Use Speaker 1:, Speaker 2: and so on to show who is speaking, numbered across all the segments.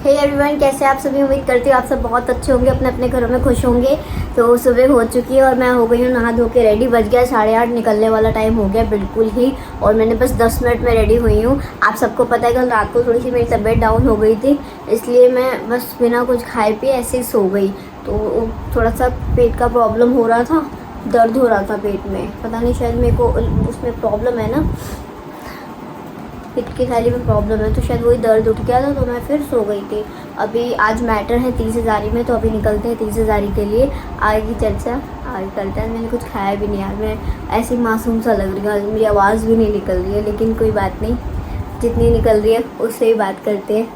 Speaker 1: Hey everyone, कैसे आप सभी। उम्मीद करती हूँ आप सब बहुत अच्छे होंगे, अपने अपने घरों में खुश होंगे। तो सुबह हो चुकी है और मैं हो गई हूँ नहा धो के रेडी। बज गया 8:30, निकलने वाला टाइम हो गया बिल्कुल ही। और मैंने बस 10 मिनट में रेडी हुई हूँ। आप सबको पता है कल रात को थोड़ी सी मेरी तबीयत डाउन हो गई थी, इसलिए मैं बस बिना कुछ खाए पिए ऐसे ही सो गई। तो थोड़ा सा पेट का प्रॉब्लम हो रहा था, दर्द हो रहा था पेट में, पता नहीं शायद मेरे को उसमें प्रॉब्लम है ना, पेट की थैली में प्रॉब्लम है, तो शायद वही दर्द उठ गया था, तो मैं फिर सो गई थी। अभी आज मैटर है 30,000 में, तो अभी निकलते हैं 30,000 के लिए। आगे की चर्चा आगे करते हैं। मैंने कुछ खाया भी नहीं यार, मैं ऐसी मासूम सा लग रही हूँ, मेरी आवाज़ भी नहीं निकल रही है, लेकिन कोई बात नहीं, जितनी निकल रही है उससे ही बात करते हैं।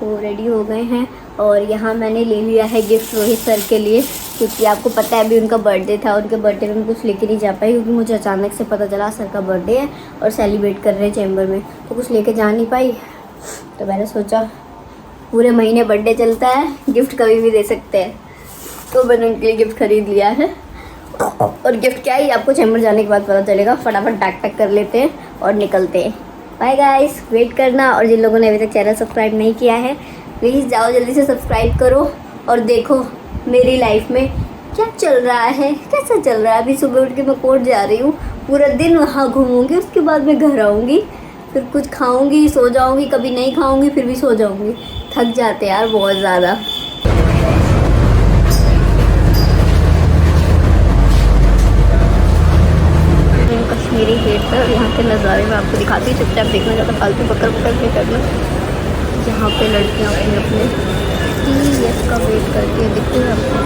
Speaker 1: वो रेडी हो गए हैं और यहाँ मैंने ले लिया है गिफ्ट रोहित सर के लिए, क्योंकि आपको पता है अभी उनका बर्थडे था। उनके बर्थडे में कुछ लेके नहीं जा पाई, क्योंकि मुझे अचानक से पता चला सर का बर्थडे है और सेलिब्रेट कर रहे हैं चैम्बर में, तो कुछ लेके जा नहीं पाई। तो मैंने सोचा पूरे महीने बर्थडे चलता है, गिफ्ट कभी भी दे सकते हैं, तो मैंने उनके लिए गिफ्ट खरीद लिया है। और गिफ्ट क्या है आपको चैम्बर जाने के बाद पता चलेगा। फटाफट पैक कर लेते हैं और निकलते हैं। बाय गाइस, वेट करना। और जिन लोगों ने अभी तक चैनल सब्सक्राइब नहीं किया है, प्लीज़ जाओ जल्दी से सब्सक्राइब करो और देखो मेरी लाइफ में क्या चल रहा है, कैसा चल रहा है। अभी सुबह उठ के मैं कोर्ट जा रही हूँ, पूरा दिन वहाँ घूमूंगी, उसके बाद मैं घर आऊँगी, फिर कुछ खाऊँगी, सो जाऊँगी, कभी नहीं खाऊँगी फिर भी सो जाऊँगी। थक जाते यार बहुत ज़्यादा। कश्मीरी गेट पर यहाँ के नज़ारे मैं आपको दिखाती हूँ, चुपचाप देखना, ज़्यादा फालतू पकड़ नहीं करना। यहाँ पे लड़कियाँ अपने अपने TS का वेट करती है, दिखते हैं आपको।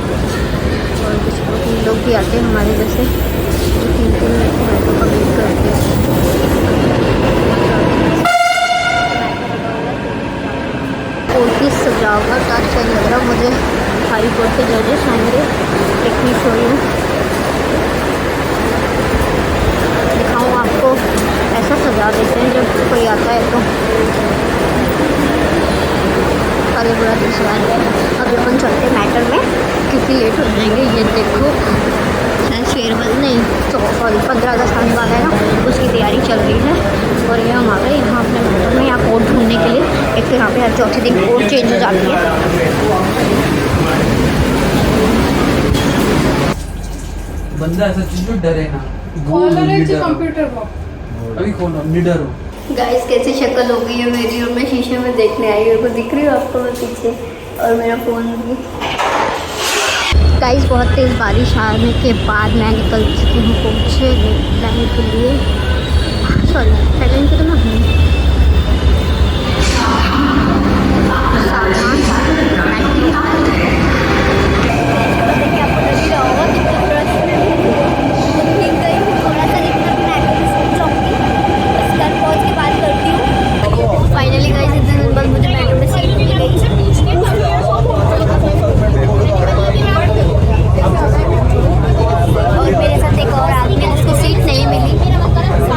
Speaker 1: और कुछ लोग भी आते हैं हमारे जैसे, जो 3-3 मिनट का वेट करते हैं। कोर्ट की सजावट अच्छा नहीं लग रहा मुझे। हाई कोर्ट के जजेस आएंगे, इतनी शोरी दिखाऊँ आपको। ऐसा सजा देते हैं जब कोई आता है तो। अरे बुरा दूसरा है। अभी अपन चलते मैटर में, क्योंकि लेट हो जाएंगे। ये देखो फेयरवेल नहीं तो सॉरी 15 अगस्त आने वाला है ना, उसकी तैयारी चल रही है। और ये हम आ गए यहाँ अपने मैटर में, यहाँ कोर्ट ढूंढने के लिए। एक तो यहाँ पे हर चौथे दिन कोर्ट चेंज हो जाती है।
Speaker 2: बंदा ऐसा चीज में डरे ना,
Speaker 3: कंप्यूटर को
Speaker 2: अभी खोलो, निडर हो।
Speaker 1: गाइस कैसी शक्ल हो गई है मेरी, और मैं शीशे में देखने आई हूँ, दिख रही हूँ आपको मैं पीछे, और मेरा फ़ोन भी। गाइस बहुत तेज़ बारिश आने के बाद मैं निकल चुकी हूँ कोर्ट लाने के लिए। सॉरी लाइन के तो मैं हूँ। फाइनली गाइस इतने दिन बाद मुझे मेट्रो में सीट मिल गई। और मेरे साथ एक और आदमी है जिसको सीट नहीं मिली।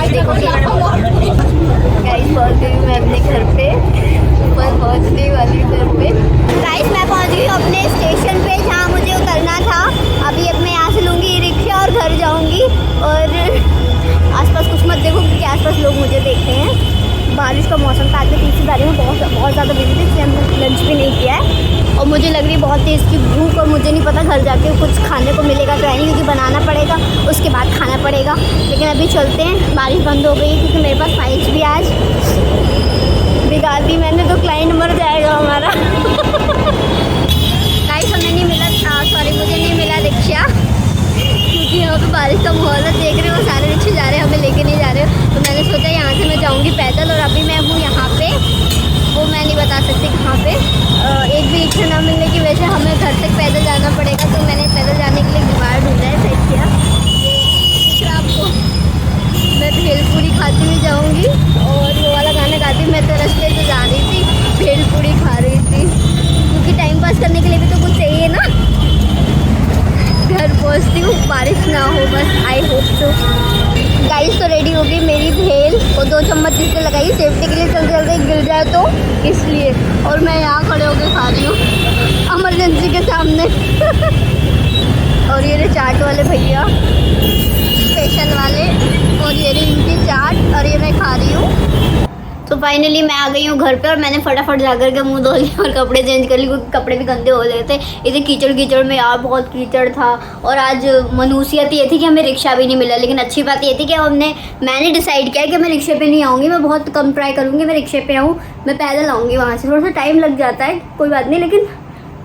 Speaker 1: देखो गाइस पहुंच गई मैं अपने घर पे, ऊपर पहुंचने वाली घर पे। गाइस मैं पहुंच गई अपने स्टेशन पे जहाँ मुझे उतरना था। अभी अब मैं यहाँ से लूँगी रिक्शा और घर जाऊँगी। और आसपास कुछ मत देखो, क्योंकि आसपास लोग मुझे देख रहे हैं। बारिश का मौसम था, आज मैं 30,000 में बहुत ज़्यादा बिजी थी, इसलिए हमने लंच भी नहीं किया है। और मुझे लग रही है बहुत तेज़ की भूख, और मुझे नहीं पता घर जाके कुछ खाने को मिलेगा तो है नहीं, क्योंकि बनाना पड़ेगा, उसके बाद खाना पड़ेगा। लेकिन अभी चलते हैं, बारिश बंद हो गई क्योंकि मेरे पास फाइल्स भी आज बिगाड़ दी मैंने, तो क्लाइंट मर जाएगा हमारा। गाइस हमें नहीं मिला, सॉरी मुझे नहीं मिला रिक्शा, क्योंकि यहाँ पे बारिश का माहौल है। देख रहे हो सारे रिक्शे जा रहे हैं, हमें लेके नहीं जा रहे हो। तो मैंने सोचा यहाँ से मैं जाऊँगी पैदल, और अभी मैं हूँ यहाँ पे, वो मैं नहीं बता सकती कहाँ पे। एक भी रिक्शा ना मिलने की वजह से हमें घर तक पैदल जाना पड़ेगा, तो मैंने पैदल जाने के लिए जुगाड़ ढूंढा है, सेट किया। दिख रहा आपको, मैं भेलपूरी खाती हुई जाऊँगी, और वो वाला गाना गाती हुई। मैं तो रास्ते से जा रही थी, भेलपूरी खा रही थी, क्योंकि टाइम पास करने के लिए भी तो कुछ चाहिए ना। घर पहुँचती हूँ, बारिश ना हो बस, आई होप सो। गाइस तो रेडी हो गई मेरी भेल, और 2 चम्मच जिससे लगाई सेफ्टी के लिए, जल्दी जल्दी गिर जाए तो इसलिए। और मैं यहाँ खड़े होकर खा रही हूँ इमरजेंसी के सामने। और ये रहे चाट वाले भैया, स्पेशल वाले, और ये रही इनकी चाट, और ये मैं खा रही हूँ। तो फाइनली मैं आ गई हूँ घर पे और मैंने फटाफट जा करके मुंह धो लिया और कपड़े चेंज कर लिए क्योंकि कपड़े भी गंदे हो गए थे इतने कीचड़ कीचड़ में यार, बहुत कीचड़ था। और आज मनूसियत ये थी कि हमें रिक्शा भी नहीं मिला, लेकिन अच्छी बात ये थी कि मैंने डिसाइड किया कि मैं रिक्शे पे नहीं आऊँगी, मैं बहुत कम ट्राई करूँगी मैं रिक्शे पे आऊँ, मैं पैदल आऊँगी वहाँ से। थोड़ा सा टाइम लग जाता है कोई बात नहीं, लेकिन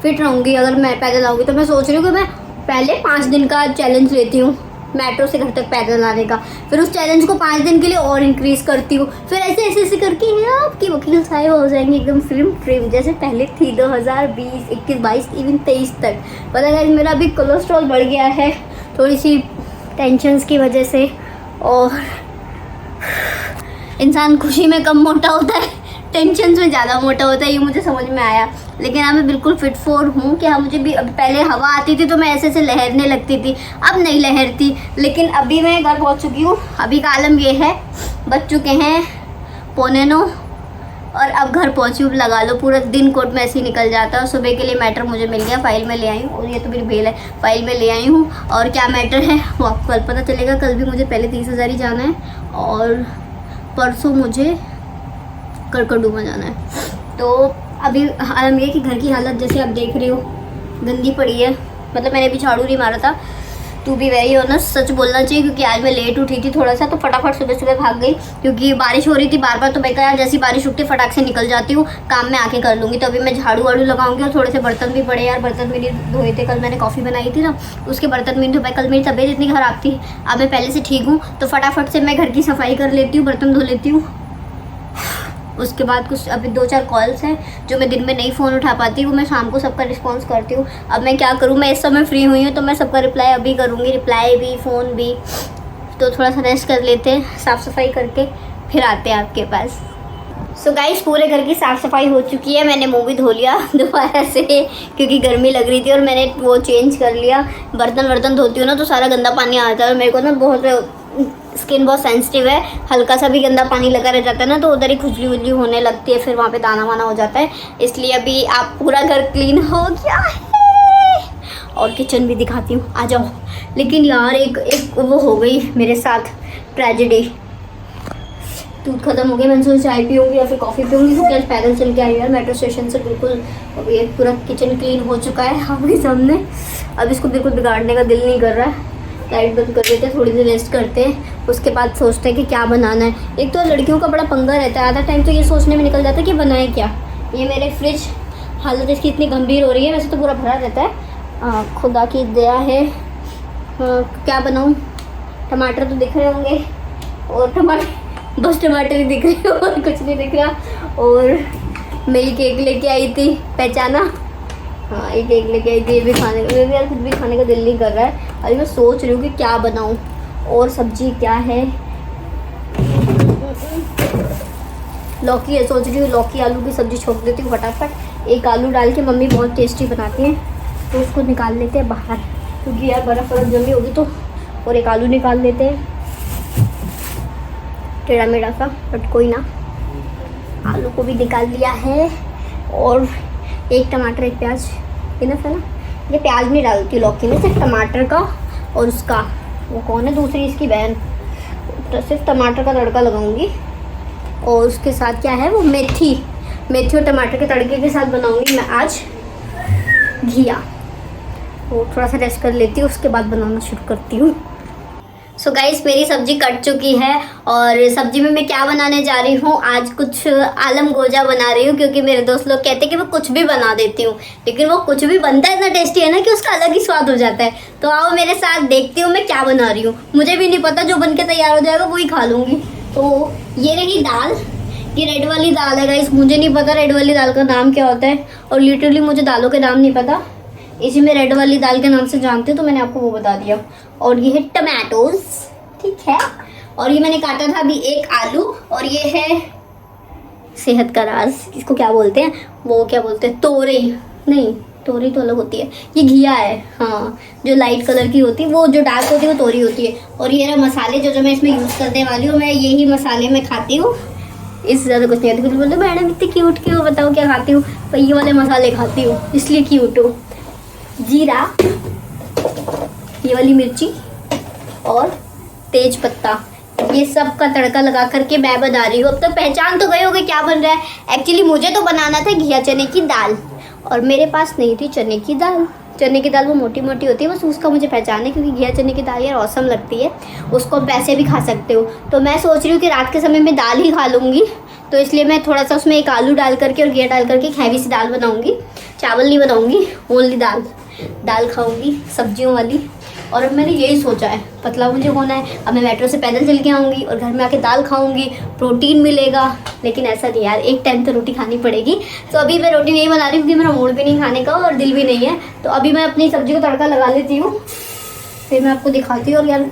Speaker 1: फिट रहूँगी अगर मैं पैदल आऊँगी। तो मैं सोच रही हूँ कि मैं पहले 5 दिन का चैलेंज लेती हूँ मेट्रो से घर तक पैदल आने का, फिर उस चैलेंज को 5 दिन के लिए और इंक्रीज करती हूँ, फिर ऐसे करके आपकी वकील साहिब हो जाएंगे एकदम फ्रेम जैसे पहले थी 2020, 21, 22, इवन 23 तक। पता है मेरा अभी कोलेस्ट्रॉल बढ़ गया है थोड़ी सी टेंशन्स की वजह से, और इंसान खुशी में कम मोटा होता है, टेंशन में ज़्यादा मोटा होता है, ये मुझे समझ में आया। लेकिन अब मैं बिल्कुल फिट फॉर हूँ कि हाँ मुझे भी, अब पहले हवा आती थी तो मैं ऐसे लहरने लगती थी, अब नहीं लहरती। लेकिन अभी मैं घर पहुँच चुकी हूँ। अभी का आलम ये है, बज चुके हैं 8:45 और अब घर पहुँची हूँ। लगा लो पूरा दिन कोर्ट में ऐसे ही निकल जाता है। सुबह के लिए मैटर मुझे मिल गया, फाइल में ले आई हूँ, और ये तो मेरी बेल है, फाइल में ले आई हूँ। और क्या मैटर है वो आपको कल पता चलेगा। कल भी मुझे पहले 30,000 ही जाना है और परसों मुझे करकरडूमा जाना है। तो अभी आलम ये कि घर की हालत जैसे आप देख रहे हो गंदी पड़ी है, मतलब मैंने भी झाड़ू नहीं मारा था। टू बी वेरी ऑनेस्ट सच बोलना चाहिए, क्योंकि आज मैं लेट उठी थी थोड़ा सा, तो फटाफट सुबह भाग गई क्योंकि बारिश हो रही थी बार बार। तो मैं कहा जैसी बारिश रुकती फटाक से निकल जाती हूँ, काम में आके कर लूँगी। तो अभी मैं झाड़ू वाड़ू लगाऊंगी और थोड़े से बर्तन भी पड़े यार, बर्तन भी नहीं धोए थे। कल मैंने कॉफ़ी बनाई थी ना, उसके बर्तन भी नहीं धोए। कल मेरी तबीयत इतनी ख़राब थी, अब मैं पहले से ठीक हूँ, तो फटाफट से मैं घर की सफाई कर लेती हूँ, बर्तन धो लेती हूँ। उसके बाद कुछ अभी 2-4 कॉल्स हैं जो मैं दिन में नहीं फ़ोन उठा पाती, वो मैं शाम को सबका रिस्पॉन्स करती हूँ। अब मैं क्या करूँ, मैं इस समय फ्री हुई हूँ तो मैं सबका रिप्लाई अभी करूँगी, रिप्लाई भी फ़ोन भी। तो थोड़ा सा रेस्ट कर लेते हैं, साफ़ सफाई करके फिर आते हैं आपके पास। सो गाइस पूरे घर की साफ़ सफाई हो चुकी है। मैंने मुँह भी धो लिया दोबारा से क्योंकि गर्मी लग रही थी, और मैंने वो चेंज कर लिया। बर्तन धोती हूँ ना तो सारा गंदा पानी आता है, और मेरे को ना बहुत स्किन बहुत सेंसिटिव है, हल्का सा भी गंदा पानी लगा रह जाता है ना तो उधर ही खुजली वुजली होने लगती है, फिर वहाँ पे दाना वाना हो जाता है। इसलिए अभी आप पूरा घर क्लीन हो गया है और किचन भी दिखाती हूँ, आ जाओ। लेकिन यार एक वो हो गई मेरे साथ ट्रेजेडी, दूध खत्म हो गया। मैंने सोचा चाय पीऊँगी या फिर कॉफ़ी पीऊँगी, क्योंकि आज पैदल चल के आई यार मेट्रो स्टेशन से। बिल्कुल अभी एक पूरा किचन क्लीन हो चुका है आपके सामने। अब इसको बिल्कुल बिगाड़ने का दिल नहीं कर रहा है। लाइट बंद कर देते हैं, थोड़ी देर रेस्ट करते हैं, उसके बाद सोचते हैं कि क्या बनाना है। एक तो लड़कियों का बड़ा पंगा रहता है, आधा टाइम तो ये सोचने में निकल जाता है कि बनाए क्या। ये मेरे फ्रिज हालत इसकी इतनी गंभीर हो रही है, वैसे तो पूरा भरा रहता है, खुदा की दया है। क्या बनाऊँ, टमाटर तो दिख रहे होंगे, और बस टमाटर ही दिख रहे और कुछ नहीं दिख रहा। और मेरी केक लेके आई थी, पहचाना? हाँ एक केक लेके आई थी, ये भी खाने का, मेरे यार कुछ भी खाने का दिल नहीं कर रहा है। अभी मैं सोच रही हूँ कि क्या बनाऊँ, और सब्जी क्या है, लौकी है, सोच रही हूँ लौकी आलू की सब्ज़ी छोड़ देती हूँ फटाफट। एक आलू डाल के मम्मी बहुत टेस्टी बनाती हैं, तो उसको निकाल लेते हैं बाहर, क्योंकि यार बर्फ़ जमी होगी तो। और एक आलू निकाल लेते हैं, टेढ़ा मेढ़ा सा, बट कोई ना, आलू को भी निकाल लिया है। और एक टमाटर एक प्याज इनफ है ना, ये प्याज नहीं डालती लौकी में, सिर्फ टमाटर का और उसका, वो कौन है दूसरी इसकी बहन, तो सिर्फ टमाटर का तड़का लगाऊंगी। और उसके साथ क्या है वो मेथी और टमाटर के तड़के के साथ बनाऊंगी मैं आज घिया। वो थोड़ा सा रेस्ट कर लेती हूँ, उसके बाद बनाना शुरू करती हूँ। सो गाइस मेरी सब्जी कट चुकी है, और सब्जी में मैं क्या बनाने जा रही हूँ, आज कुछ आलम गोजा बना रही हूँ, क्योंकि मेरे दोस्त लोग कहते हैं कि मैं कुछ भी बना देती हूँ, लेकिन वो कुछ भी बनता है इतना टेस्टी है ना कि उसका अलग ही स्वाद हो जाता है। तो आओ मेरे साथ देखती हूँ मैं क्या बना रही हूँ। मुझे भी नहीं पता, जो बन के तैयार हो जाएगा वही खा लूँगी। तो ये रही दाल, ये रेड वाली दाल है गाइस, मुझे नहीं पता रेड वाली दाल का नाम क्या होता है, और लिटरली मुझे दालों के नाम नहीं पता, इसी में रेड वाली दाल के नाम से जानती हूँ, तो मैंने आपको वो बता दिया। और ये है टमाटोज, ठीक है, और ये मैंने काटा था अभी एक आलू, और ये है सेहत का राज, इसको क्या बोलते हैं, वो क्या बोलते हैं, तोरई नहीं, तोरई तो अलग होती है, ये घिया है, हाँ जो लाइट कलर की होती है, वो जो डार्क होती है वो तोरई होती है। और ये रहा मसाले जो मैं इसमें यूज़ करने वाली हूँ, मैं यही मसाले मैं खाती हूँ, इससे ज़्यादा कुछ नहीं आती। कुछ बोलते मैडम इतनी क्यूट क्यों, बताओ क्या खाती हूँ, तो ये वाले मसाले खाती हूँ इसलिए क्यूट हूँ। जीरा, ये वाली मिर्ची और तेज पत्ता, ये सब का तड़का लगा करके मैं बना रही हूँ। अब तक पहचान तो गए होगे क्या बन रहा है। एक्चुअली मुझे तो बनाना था घिया चने की दाल, और मेरे पास नहीं थी चने की दाल। चने की दाल वो मोटी मोटी होती है, बस उसका मुझे पहचान है, क्योंकि घिया चने की दाल यार औसम लगती है। उसको आप वैसे भी खा सकते हो। तो मैं सोच रही हूँ कि रात के समय में दाल ही खा लूँगी, तो इसलिए मैं थोड़ा सा उसमें एक आलू डाल करके और घिया डाल करके हैवी सी दाल बनाऊँगी। चावल नहीं बनाऊँगी, ओनली दाल खाऊँगी सब्जियों वाली। और अब मैंने यही सोचा है, पतला मुझे होना है। अब मैं मेट्रो से पैदल चल के आऊँगी और घर में आके दाल खाऊँगी, प्रोटीन मिलेगा। लेकिन ऐसा नहीं यार, एक टाइम तो रोटी खानी पड़ेगी। तो अभी मैं रोटी नहीं बना रही क्योंकि मेरा मूड भी नहीं खाने का और दिल भी नहीं है। तो अभी मैं अपनी सब्जी को तड़का लगा लेती हूँ, फिर मैं आपको दिखाती हूँ। और यार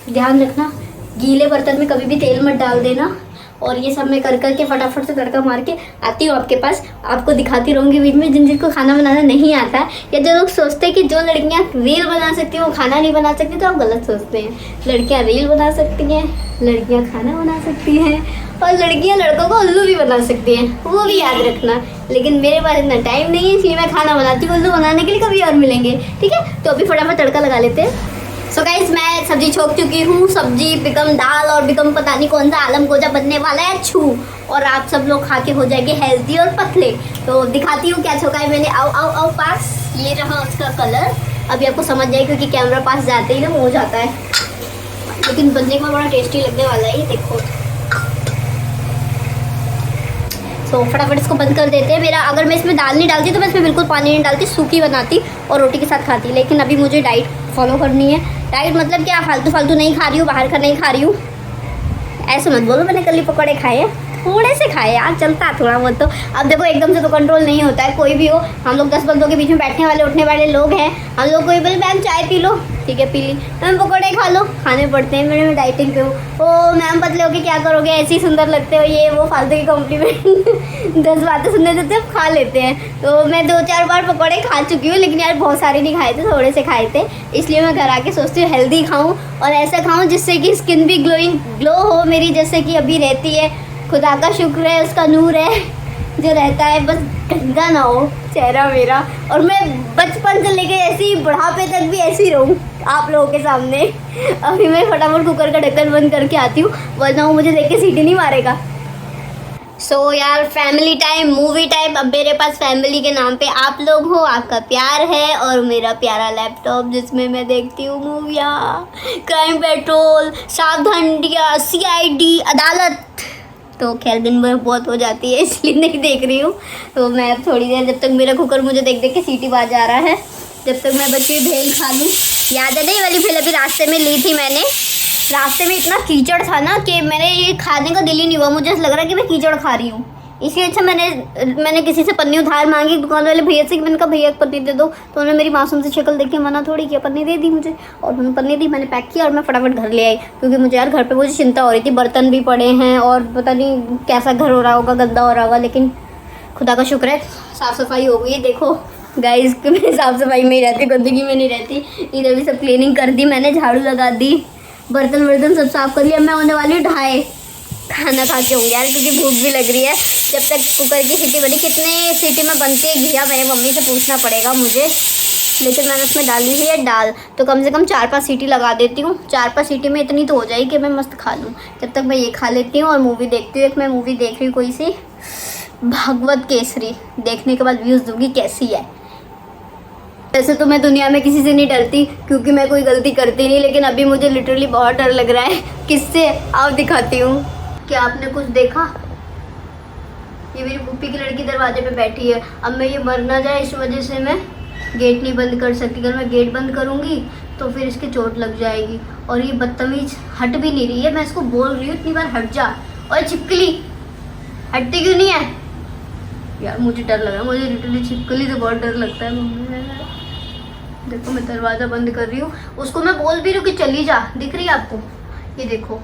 Speaker 1: ध्यान रखना, गीले बर्तन में कभी भी तेल मत डाल देना। और ये सब मैं कर करके फटाफट से तड़का मार के आती हूँ आपके पास। आपको दिखाती रहूँगी बीच में। जिनको खाना बनाना नहीं आता है, या जो लोग सोचते हैं कि जो लड़कियाँ रील बना सकती हैं वो खाना नहीं बना सकती, तो आप गलत सोचते हैं। लड़कियाँ रील बना सकती हैं, लड़कियाँ खाना बना सकती हैं, और लड़कियाँ लड़कों को उल्लू भी बना सकती हैं, वो भी याद रखना। लेकिन मेरे पास इतना टाइम नहीं है, इसलिए मैं खाना बनाती हूँ। उल्लू बनाने के लिए कभी और मिलेंगे, ठीक है। तो अभी फटाफट तड़का लगा लेते हैं। सो गाइस, मैं सब्जी छोक चुकी हूँ। सब्जी बिकम दाल और बिकम पता नहीं कौन सा आलम गोजा बनने वाला है छू। और आप सब लोग खा के हो जाएंगे हेल्दी और पतले। तो दिखाती हूँ क्या छोका है मैंने। आओ आओ आओ पास। ये रहा उसका कलर। अभी आपको समझ जाए क्योंकि कैमरा पास जाते ही ना हो जाता है, लेकिन बनने में बड़ा टेस्टी लगने वाला है। ये देखो। सो फटाफट इसको बंद कर देते हैं। मेरा अगर मैं इसमें दाल नहीं डालती तो मैं इसमें बिल्कुल पानी नहीं डालती, सूखी बनाती और रोटी के साथ खाती। लेकिन अभी मुझे डाइट फॉलो करनी है। डाइट मतलब क्या, फालतू नहीं खा रही हूँ, बाहर का नहीं खा रही हूँ। ऐसे मत बोलो, मैंने कल ही पकौड़े खाए हैं, थोड़े से खाए यार, चलता है थोड़ा बहुत। तो अब देखो एकदम से तो कंट्रोल नहीं होता है, कोई भी हो। हम लोग 10 बंदों के बीच में बैठने वाले उठने वाले लोग हैं। हम लोग कोई बोले मैम चाय पी लो, ठीक है पी ली। मैम पकौड़े खा लो, खाने पड़ते हैं। मैं डाइटिंग पे हूँ। ओ मैम पतले होके क्या करोगे, ऐसे ही सुंदर लगते हो, ये वो फालतू की कॉम्प्लीमेंट 10 बातें सुनने देते हैं, खा लेते हैं। तो मैं 2-4 बार पकौड़े खा चुकी हूँ, लेकिन यार बहुत सारे नहीं खाए थे, थोड़े से खाए थे। इसलिए मैं घर आके सोचती हूँ हेल्दी खाऊँ और ऐसा खाऊँ जिससे कि स्किन भी ग्लो हो मेरी, जैसे कि अभी रहती है। खुदा का शुक्र है, उसका नूर है जो रहता है, बस गंदा ना हो चेहरा मेरा। और मैं बचपन से लेके ऐसी बुढ़ापे तक भी ऐसी रहूँ आप लोगों के सामने। अभी मैं फटाफट कुकर का ढक्कन बंद करके आती हूँ, वरना वो मुझे देख के सीटी नहीं मारेगा। सो यार फैमिली टाइम, मूवी टाइम। अब मेरे पास फैमिली के नाम पे आप लोग हो, आपका प्यार है और मेरा प्यारा लैपटॉप जिसमें मैं देखती हूँ मूवियाँ, क्राइम पेट्रोल, सावधान इंडिया, CID, अदालत। तो खैर दिन भर बहुत हो जाती है इसलिए नहीं देख रही हूँ। तो मैं अब थोड़ी देर, जब तक मेरा कुकर मुझे देख देख के सीटी बाज आ रहा है, जब तक मैं बची हुई भेल खा लूँ। याद है नहीं वाली भेल अभी रास्ते में ली थी मैंने। रास्ते में इतना कीचड़ था ना कि मैंने ये खाने का दिल ही नहीं हुआ, मुझे ऐसा लग रहा है कि मैं कीचड़ खा रही हूँ। इसलिए अच्छा मैंने किसी से पन्नी उधार मांगी दुकान वाले भैया से कि मैंने कहा भैया पन्नी दे दो। तो उन्होंने मेरी मासूम से शक्ल देख के मना थोड़ी किया, पन्नी दे दी मुझे। और उन्होंने पन्नी दी, मैंने पैक किया और मैं फटाफट घर ले आई, क्योंकि मुझे यार घर पे मुझे चिंता हो रही थी। बर्तन भी पड़े हैं और पता नहीं कैसा घर हो रहा होगा, गंदा हो रहा होगा। लेकिन खुदा का शुक्र है साफ़ सफाई हो गई है। देखो गाइस, मैं साफ़ सफाई में ही रहती, गंदगी में नहीं रहती। इधर भी सब क्लीनिंग कर दी मैंने, झाड़ू लगा दी, बर्तन सब साफ़ कर लिया। मैं होने वाली हूँ ढाई, खाना खा के होंगे यार, क्योंकि भूख भी लग रही है। जब तक कुकर की सीटी बनी, कितने सीटी में बनती है घिया मेरी मम्मी से पूछना पड़ेगा मुझे। लेकिन मैंने उसमें डाली हुई है दाल, तो कम से कम 4-5 सीटी लगा देती हूँ। 4-5 सीटी में इतनी तो हो जाएगी कि मैं मस्त खा लूँ। जब तक मैं ये खा लेती हूँ और मूवी देखती हूँ। एक मैं मूवी देख रही हूँ कोई सी, भागवत केसरी। देखने के बाद व्यूज़ दूँगी कैसी है। वैसे तो मैं दुनिया में किसी से नहीं डरती, क्योंकि मैं कोई गलती करती नहीं, लेकिन अभी मुझे लिटरली बहुत डर लग रहा है। किससे, आओ दिखाती हूँ। क्या आपने कुछ देखा? ये मेरी पुप्पी की लड़की दरवाजे पे बैठी है। अब मैं ये मर ना जाए इस वजह से मैं गेट नहीं बंद कर सकती। अगर मैं गेट बंद करूँगी तो फिर इसके चोट लग जाएगी। और ये बदतमीज हट भी नहीं रही है, मैं इसको बोल रही हूँ इतनी बार हट जा। और छिपकली हटती क्यों नहीं है यार? मुझे डर लग रहा है, मुझे लिटरली छिपकली से बहुत डर लगता है। देखो मैं दरवाज़ा बंद कर रही हूँ, उसको मैं बोल भी रही हूँ कि चली जा। दिख रही है आपको? ये देखो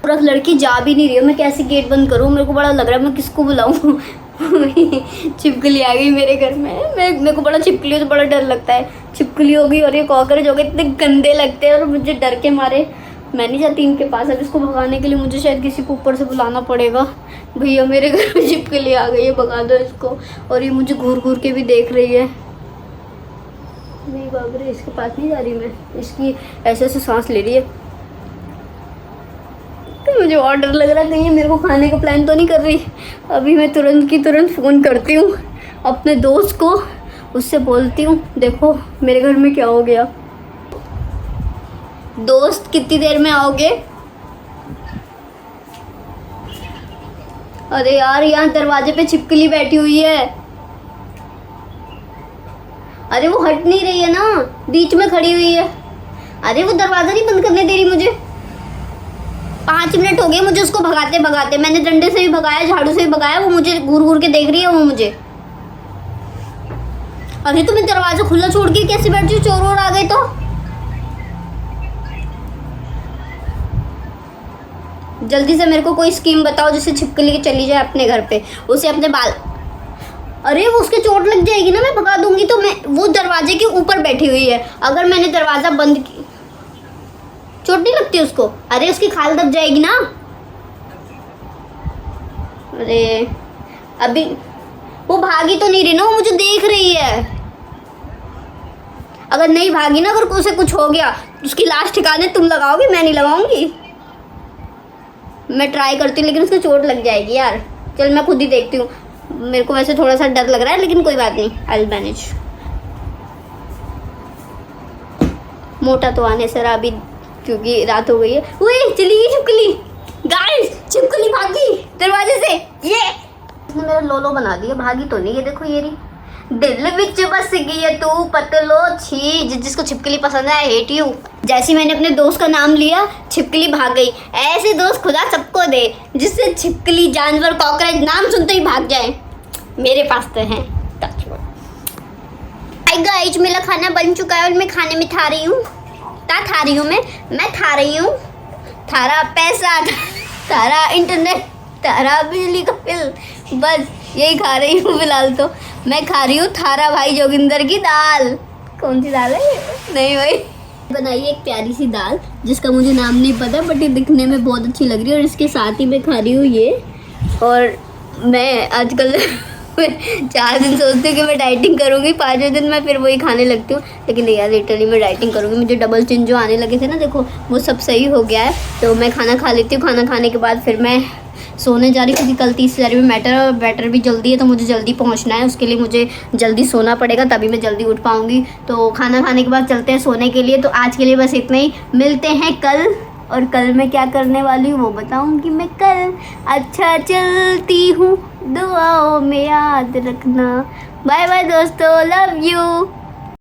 Speaker 1: पूरा लड़की जा भी नहीं रही है। मैं कैसे गेट बंद करूँ? मेरे को बड़ा लग रहा है मैं किसको बुलाऊँ। छिपकली आ गई मेरे घर में। मेरे को बड़ा छिपकलियों से बड़ा डर लगता है। छिपकली हो गई और ये कॉकरोच हो गए, इतने गंदे लगते हैं और मुझे डर के मारे मैं नहीं जाती इनके पास। अब इसको भगाने के लिए मुझे शायद किसी को ऊपर से बुलाना पड़ेगा। भैया मेरे घर में छिपकली आ गई है, भगा दो इसको। और ये मुझे घूर घूर के भी देख रही है। नहीं बाप रे, इसके पास नहीं जा रही मैं, इसकी ऐसे ऐसे सांस ले रही है। तो मुझे और डर लग रहा है कहीं ये मेरे को खाने का प्लान तो नहीं कर रही। अभी मैं तुरंत की तुरंत फ़ोन करती हूँ अपने दोस्त को, उससे बोलती हूँ देखो मेरे घर में क्या हो गया। दोस्त कितनी देर में आओगे? अरे यार यहाँ दरवाजे पे छिपकली बैठी हुई है। अरे वो हट नहीं रही है ना, बीच में खड़ी हुई है। अरे वो दरवाजा नहीं बंद करने दे रही मुझे। 5 मिनट हो गए मुझे उसको भगाते भगाते, मैंने डंडे से भी भगाया, झाड़ू से भी भगाया, वो मुझे घूर घूर के देख रही है वो मुझे। अरे तो मैं दरवाजा खुला छोड़ के कैसे बैठी हूँ, चोर वोर आ गए तो। जल्दी से मेरे को कोई स्कीम बताओ जिससे छिपकली चली जाए अपने घर पे, उसे अपने बाल। अरे वो उसके चोट लग जाएगी ना, मैं भगा दूंगी तो। मैं वो दरवाजे के ऊपर बैठी हुई है, अगर मैंने दरवाजा बंद की चोट नहीं लगती उसको। अरे उसकी खाल दब जाएगी ना। अरे अभी वो भागी तो नहीं रही ना, वो मुझे देख रही है। अगर नहीं भागी ना, अगर उसे कुछ हो गया तो उसकी लाश ठिकाने तुम लगाओगी, मैं नहीं लगाऊंगी। मैं ट्राई करती हूँ लेकिन उसको चोट लग जाएगी यार। चल मैं खुद ही देखती हूँ, मेरे को वैसे थोड़ा सा डर लग रहा है लेकिन कोई बात नहीं, आई विल मैनेज। मोटा तो आने से रहा अभी क्योंकि रात हो गई है। ओए चली गई छिपकली, गाइस छिपकली भागी दरवाजे से। ये इसने मेरा लोलो बना दिया, भागी तो नहीं है। देखो ये रही, दिल विच बस गई है तू पतलो छी। जिसको छिपकली पसंद है, आई हेट यू। जैसे मैंने अपने दोस्त का नाम लिया, छिपकली भाग गई। ऐसे दोस्त खुदा सबको दे जिससे छिपकली, जानवर, कॉकरोच नाम सुनते ही भाग जाए। मेरे पास तो हैं। गाइस मेरा खाना बन चुका है और मैं खाने में खा रही हूँ। खा रही हूँ मैं खा रही हूँ थारा पैसा, थारा इंटरनेट, थारा बिजली का बिल, बस यही खा रही हूँ फिलहाल। तो मैं खा रही हूँ थारा भाई जोगिंदर की दाल। कौन सी दाल है? नहीं भाई, बनाई एक प्यारी सी दाल जिसका मुझे नाम नहीं पता, बट ये दिखने में बहुत अच्छी लग रही है। और इसके साथ ही मैं खा रही हूँ ये। और मैं आजकल 4 दिन सोचती हूँ कि मैं डाइटिंग करूँगी, 5वें दिन मैं फिर वही खाने लगती हूँ। लेकिन यार लिटरली मैं डाइटिंग करूँगी। मुझे डबल चिन जो आने लगे थे ना, देखो वो सब सही हो गया है। तो मैं खाना खा लेती हूँ, खाना खाने के बाद फिर मैं सोने जा रही, क्योंकि कल 30 तारीख में मैटर भी जल्दी है, तो मुझे जल्दी पहुँचना है। उसके लिए मुझे जल्दी सोना पड़ेगा, तभी मैं जल्दी उठ पाऊँगी। तो खाना खाने के बाद चलते हैं सोने के लिए। तो आज के लिए बस इतना ही, मिलते हैं कल। और कल मैं क्या करने वाली हूँ वो बताऊँगी मैं कल। अच्छा चलती हूँ, दुआओं में याद रखना। बाय बाय दोस्तों, लव यू।